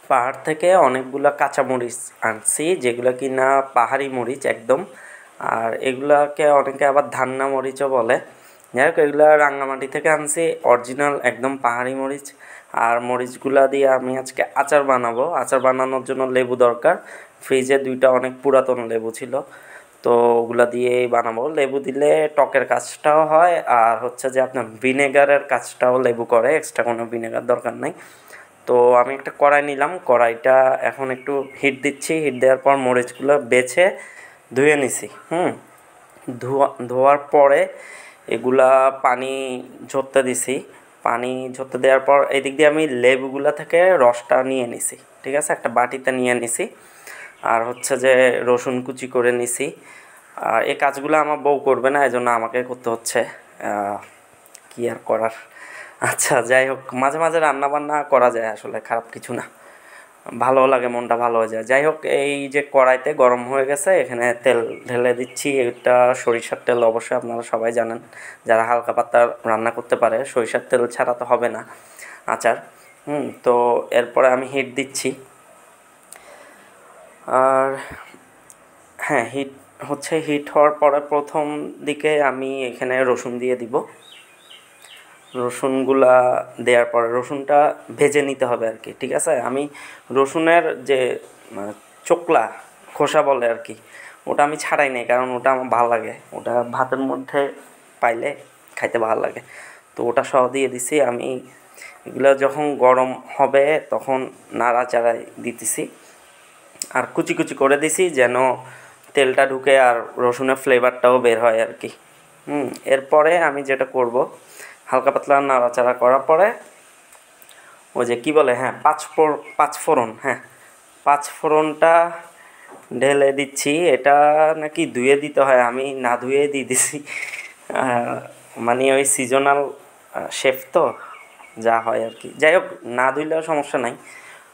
পাহাড় থেকে অনেকগুলা কাঁচামরিচ আনছি, যেগুলো কিনা পাহাড়ি মরিচ একদম। আর এগুলাকে অনেকে আবার ধান্না মরিচও বলে। যাই হোক, এগুলা রাঙ্গামাটি থেকে আনছি, অরিজিনাল একদম পাহাড়ি মরিচ। আর মরিচগুলা দিয়ে আমি আজকে আচার বানাবো। আচার বানানোর জন্য লেবু দরকার। ফ্রিজে 2টা অনেক পুরাতন লেবু ছিল, তো ওগুলা দিয়েই বানাবো। লেবু দিলে টকের কাজটাও হয়, আর হচ্ছে যে আপনার ভিনেগারের কাজটাও লেবু করে, এক্সট্রা কোনো ভিনেগার দরকার নাই। তো আমি একটা কড়াই নিলাম, কড়াইটা এখন একটু হিট দিচ্ছি। হিট দেওয়ার পর মরিচগুলো বেছে ধুয়ে নিছি। ধোয়ার পরে এগুলা পানি ঝরতে দিছি। পানি ঝরতে দেওয়ার পর এদিক দিয়ে আমি লেবুগুলা থেকে রসটা নিয়ে নিছি, ঠিক আছে, একটা বাটিতে নিয়ে নিছি। আর হচ্ছে যে রসুন কুচি করে নিছি। আর এই কাজগুলো আমার বউ করবে না, এজন্য আমাকে করতে হচ্ছে। কি আর করার। আচ্ছা, যাই হোক, মাঝে মাঝে রান্না বান্না করা যায়, আসলে খারাপ কিছু না, ভালো লাগে, মনটা ভালো হয়ে যায়। যাই হোক, এই যে কড়াইতে গরম হয়ে গেছে, এখানে তেল ঢেলে দিচ্ছি। এটা সরিষার তেল, অবশ্যই আপনারা সবাই জানেন যারা হালকা পাতলা রান্না করতে পারে। সরিষার তেল ছাড়া তো হবে না আচার। তো এরপরে আমি হিট দিচ্ছি। আর হ্যাঁ, হিট হওয়ার পরে প্রথম দিকে আমি এখানে রসুন দিয়ে দিব। রসুনগুলা দেওয়ার পরে রসুনটা ভেজে নিতে হবে আর কি, ঠিক আছে। আমি রসুনের যে চোকলা খোসা বলে আর কি, ওটা আমি ছাড়াই নাই, কারণ ওটা আমার ভালো লাগে। ওটা ভাতের মধ্যে পাইলে খাইতে ভালো লাগে, তো ওটা সহ দিয়ে দিছি আমি। এগুলো যখন গরম হবে তখন নাড়াচাড়াই দিতেছি, আর কুচি কুচি করে দিছি যেন তেলটা ঢুকে আর রসুনের ফ্লেভারটাও বের হয় আর কি। এরপরে আমি যেটা করব, হালকা পাতলা নাড়াচাড়া করার পরে ওই যে কী বলে, হ্যাঁ, পাঁচফোড়ন, হ্যাঁ, পাঁচফোড়নটা ঢেলে দিচ্ছি। এটা নাকি ধুয়ে দিতে হয়, আমি না ধুয়ে দিয়ে দিছি। মানে ওই সিজনাল শেফ তো, যা হয় আর কি। যাই হোক, না ধুইলেও সমস্যা নাই,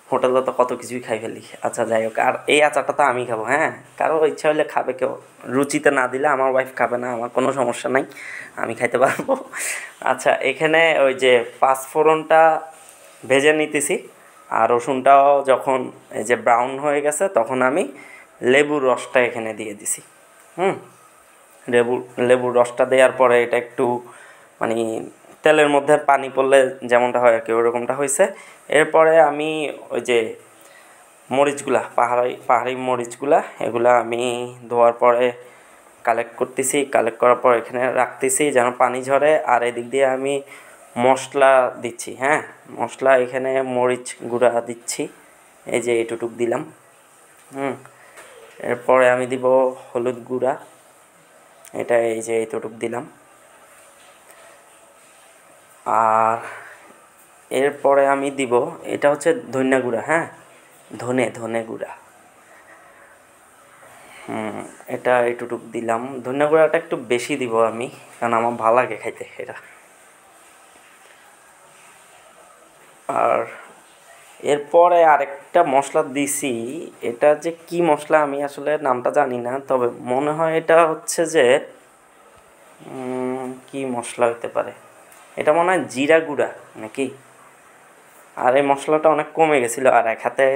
হোটেলে তো কত কিছুই খাই ফেলি। আচ্ছা, যাই হোক, আর এই আচারটা তো আমি খাবো, হ্যাঁ, কারো ইচ্ছা হলে খাবে কেউ। রুচিতে না দিলে আমার ওয়াইফ খাবে না, আমার কোনো সমস্যা নাই, আমি খাইতে পারবো। আচ্ছা, এখানে ওই যে পাঁচফোড়নটা ভেজে নিতেছি, আর রসুনটাও যখন এই যে ব্রাউন হয়ে গেছে, তখন আমি লেবুর রসটা এখানে দিয়ে দিছি। হুম লেবুর রসটা দেওয়ার পরে এটা একটু মানে তেলের মধ্যে পানি পড়লে যেমনটা হয় আর কি, ওরকমটা হয়েছে। এরপরে আমি ওই যে মরিচগুলা, পাহাড়ি মরিচগুলা, এগুলা আমি ধোয়ার পরে কালেক্ট করতেছি। কালেক্ট করার পর এখানে রাখতেছি যেন পানি ঝরে। আর এদিক দিয়ে আমি মশলা দিচ্ছি। হ্যাঁ, মশলা এখানে মরিচ গুঁড়া দিচ্ছি, এই যে এটুটুক দিলাম। এরপরে আমি দিব হলুদ গুঁড়া, এটা এই যে এতটুক দিলাম। আর এরপরে আমি দিব, এটা হচ্ছে ধনিয়া গুঁড়া, হ্যাঁ, ধনে গুঁড়া। এটা এটুটুক দিলাম। ধনিয়া গুঁড়াটা একটু বেশি দিব আমি, কারণ আমার ভালো লাগে খাইতে এটা। আর এরপরে আরেকটা মশলা দিছি, এটা যে কি মশলা আমি আসলে নামটা জানি না, তবে মনে হয় এটা হচ্ছে যে কি মশলা হতে পারে, এটা মনে হয় জিরা গুঁড়া নাকি। আর এই মশলাটা অনেক কমে গেছিলো, আর এক হাতে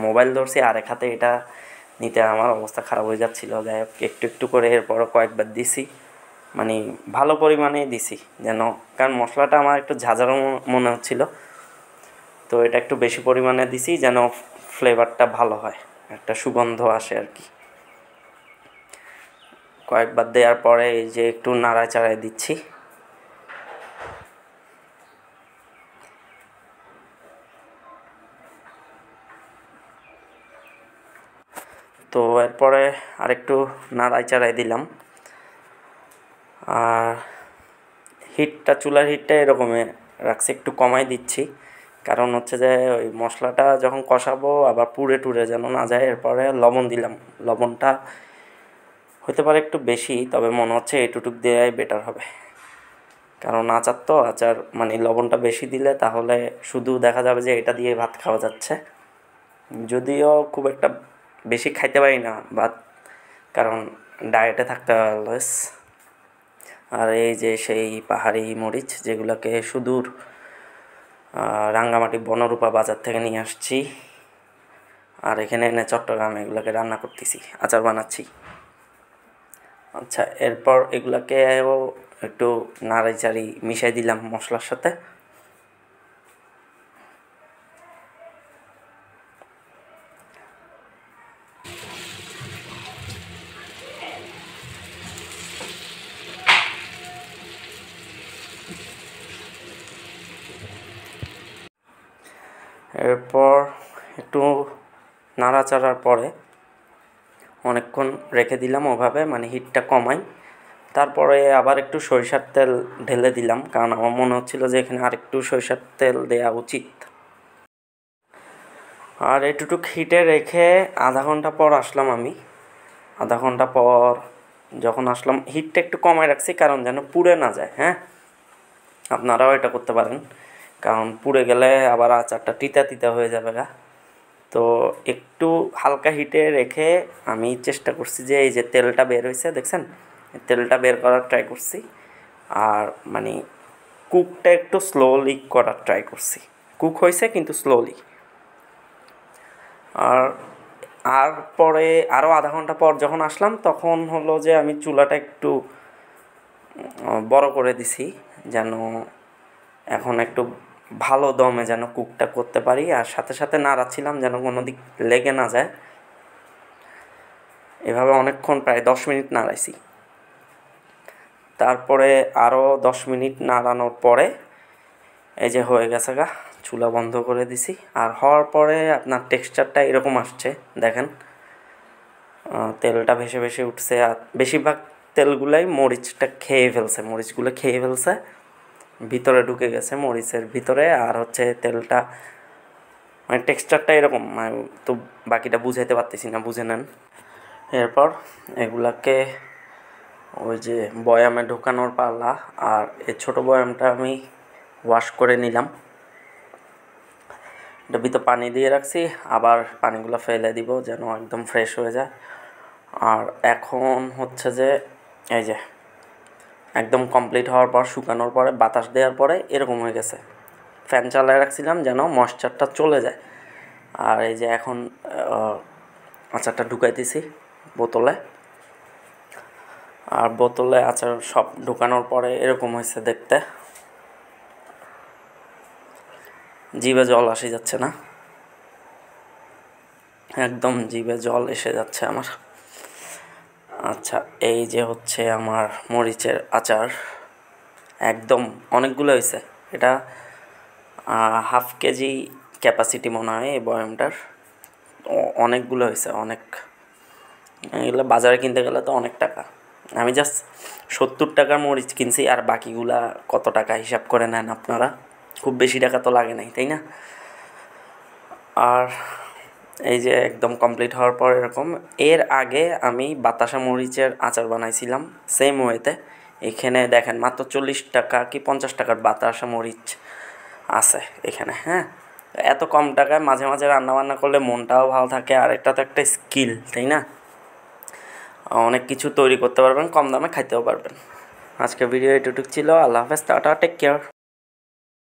মোবাইল ধরছি, আর এক হাতে এটা নিতে আমার অবস্থা খারাপ হয়ে যাচ্ছিলো। যাই হোক, একটু একটু করে এরপরও কয়েকবার দিছি, মানে ভালো পরিমাণে দিছি যেন, কারণ মশলাটা আমার একটু ঝাঁঝালো মনে হচ্ছিলো, তো এটা একটু বেশি পরিমাণে দিছি যেন ফ্লেভারটা ভালো হয়, একটা সুগন্ধ আসে আর কি। কয়েকবার দেওয়ার পরে এই যে একটু নাড়াচাড়ায় দিচ্ছি। তো এরপরে আরেকটু নাড়াচাড়ায় দিলাম। আর চুলার হিটটা এরকমই রাখছি, একটু কমাই দিচ্ছি, কারণ হচ্ছে যে ওই মশলাটা যখন কষাবো আবার পুড়ে টুড়ে যেন না যায়। এরপরে লবণ দিলাম। লবণটা হতে পারে একটু বেশি, তবে মনে হচ্ছে এটুটুক দেওয়াই বেটার হবে, কারণ আচার তো, আচার মানে লবণটা বেশি দিলে তাহলে শুধু দেখা যাবে যে এটা দিয়ে ভাত খাওয়া যাচ্ছে। যদিও খুব একটা বেশি খাইতে পারি না ভাত, কারণ ডায়েটে থাকতে হয় অলওয়েজ। আর এই যে সেই পাহাড়ি মরিচ, যেগুলোকে সুদূর রাঙ্গামাটি বনরূপা বাজার থেকে নিয়ে আসছি, আর এখানে এনে চট্টগ্রামে এগুলোকে রান্না করতেছি, আচার বানাচ্ছি। আচ্ছা, এরপর এগুলাকেও একটু নাড়াচাড়ি মিশাই দিলাম মশলার সাথে। এরপর একটু নাড়াচাড়ার পরে অনেকক্ষণ রেখে দিলাম ওভাবে, মানে হিটটা কমাই। তারপরে আবার একটু সরিষার তেল ঢেলে দিলাম, কারণ আমার মনে হচ্ছিল যে এখানে আর একটু সরিষার তেল দেওয়া উচিত। আর এটুটুক হিটে রেখে আধা ঘন্টা পর আসলাম আমি। আধা ঘন্টা পর যখন আসলাম, হিটটা একটু কমায় রাখছি কারণ যেন পুড়ে না যায়। হ্যাঁ, আপনারাও এটা করতে পারেন, কারণ পুড়ে গেলে আবার আচারটা তিতা তিতা হয়ে যাবে গা। তো একটু হালকা হিটে রেখে আমি চেষ্টা করছি যে এই যে তেলটা বের হয়েছে দেখছেন, তেলটা বের করার ট্রাই করছি। আর মানে কুকটা একটু স্লোলি করার ট্রাই করছি। কুক হয়েছে কিন্তু স্লোলি। আর আর পরে আরও আধা ঘন্টা পর যখন আসলাম, তখন হলো যে আমি চুলাটা একটু বড় করে দিছি, যেন এখন একটু ভালো দমে যেন কুকটা করতে পারি। আর সাথে সাথে নাড়াচ্ছিলাম যেন কোনো দিক লেগে না যায়। এভাবে অনেকক্ষণ, প্রায় 10 মিনিট নাড়াইছি। তারপরে আরও 10 মিনিট নাড়ানোর পরে এই যে হয়ে গেছে গা, চুলা বন্ধ করে দিছি। আর হওয়ার পরে আপনার টেক্সচারটা এরকম আসছে দেখেন, তেলটা ভেসে ভেসে উঠছে। আর বেশিরভাগ তেলগুলাই মরিচগুলো খেয়ে ফেলছে, ভিতরে ঢুকে গেছে মরিচের ভিতরে। আর হচ্ছে তেলটা, মানে টেক্সচারটা এরকম, মানে তো বাকিটা বুঝাইতে পারতেছি না, বুঝে নেন। এরপর এগুলাকে ওই যে বয়ামে ঢোকানোর পালা। আর এই ছোটো বয়ামটা আমি ওয়াশ করে নিলাম, এটা ভিতরে পানি দিয়ে রাখছি, আবার পানিগুলো ফেলে দিব যেন একদম ফ্রেশ হয়ে যায়। আর এখন হচ্ছে যে এই যে একদম কমপ্লিট হওয়ার পর, শুকানোর পরে, বাতাস দেওয়ার পরে এরকম হয়ে গেছে। ফ্যান চালায় রাখছিলাম যেন ময়েশ্চারটা চলে যায়। আর এই যে এখন আচারটা ঢুকাইতেছি বোতলে। আর বোতলে আচার সব ঢুকানোর পরে এরকম হয়েছে দেখতে। জিভে জল আসে যাচ্ছে না, একদম জিভে জল এসে যাচ্ছে আমার। আচ্ছা, এই যে হচ্ছে আমার মরিচের আচার, একদম অনেকগুলো হয়েছে। এটা হাফ কেজি ক্যাপাসিটি মনে হয় এই বয়ামটার। অনেকগুলো হয়েছে, অনেক। এগুলো বাজারে কিনতে গেলে তো অনেক টাকা। আমি জাস্ট 70 টাকার মরিচ কিনছি, আর বাকিগুলা কত টাকা হিসাব করে নেন আপনারা। খুব বেশি টাকা তো লাগে নাই, তাই না? আর এই যে একদম কমপ্লিট হওয়ার পর এরকম। এর আগে আমি বাতাসা মরিচের আচার বানাইছিলাম সেম ওয়েতে। এখানে দেখেন মাত্র 40 টাকা কি 50 টাকার বাতাসা মরিচ আছে এখানে। হ্যাঁ, এত কম টাকায় মাঝে মাঝে রান্নাবান্না করলে মনটাও ভালো থাকে, আর এটা তো একটা স্কিল, তাই না? অনেক কিছু তৈরি করতে পারবেন, কম দামে খাইতেও পারবেন। আজকে ভিডিও এটুকু ছিল। আল্লাহ হাফেজ, টাটা, টেক কেয়ার।